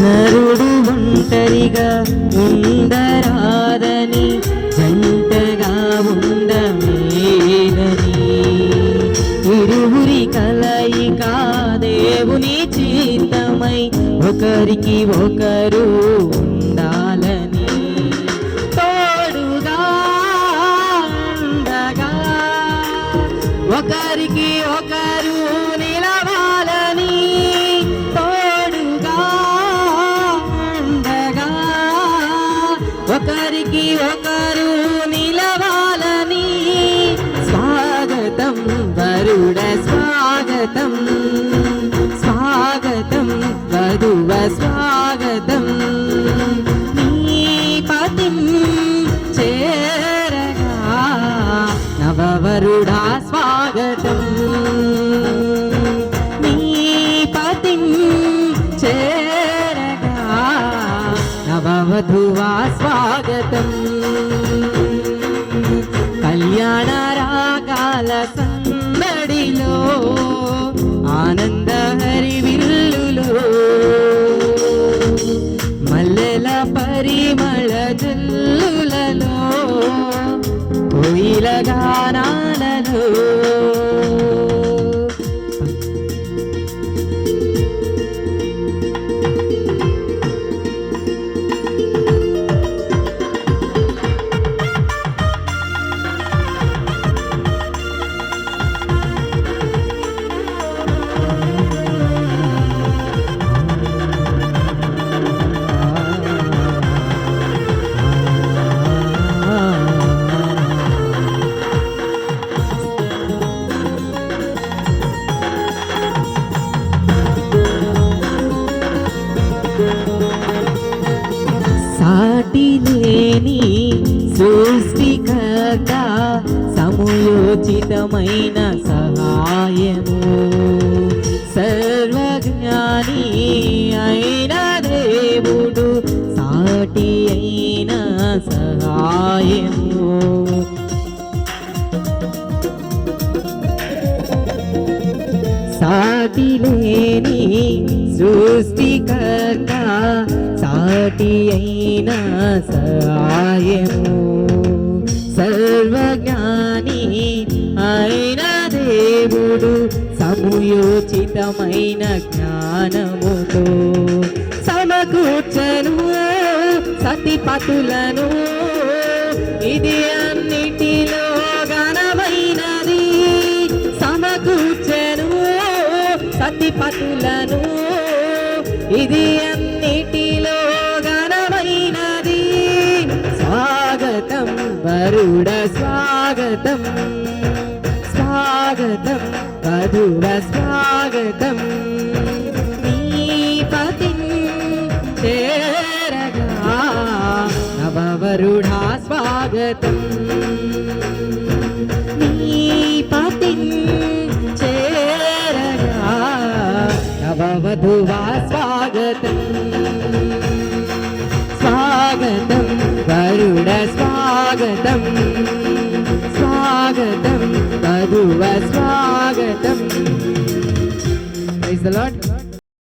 నరుడు ఒంటరిగా ఉండరాదని జంటగా ఉండమేదని ఇరువురి కలయిక దేవుని చిత్తమై ఒకరికి ఒకరు ఉండాలని తోడుగా ఉండగా ఒకరికి ఒకరు నిలవాలని తోడుగా ఉండగా ఒకరికి ఒకరు నిలవాలని స్వాగతం వరుడ స్వాగతం స్వాగతం వధువ స్వాగతం నీ పతిం చేరగా నవవరుడా స్వాగతం నీ పతిం చేరగా నవవధువా స్వాగతం కళ్యాణ రాగాల సందడిలో ఆనంద హరివిల్లులో మల్లెల పరిమళ జల్లులలో కోయిల గానాలలో సాటి లేని సృష్టికర్త సమయోచితమైన సహాయము సర్వజ్ఞాని అయిన దేవుడు సాటి అయిన సహాయము సాటి లేని సృష్టికర్త సాటి అయిన సహాయము సర్వజ్ఞాని అయిన దేవుడు సమయోచితమైన జ్ఞానముతో సమకూర్చను సతిపతులను ఇది అన్నిటిలో ఘనమైనది సమకూర్చను సతిపతులను ఇది అన్నిటిలో ఘనమైనది స్వాగతం వరుడ స్వాగతం స్వాగతం వధువ స్వాగతం నీ పతిం చేరగా నవవరుడా స్వాగతం నీ పతిం చేరగా నవవధువా స్వాగతం స్వాగతం వరుడ స్వాగతం స్వాగతం వధువ స్వాగతం. Praise the Lord.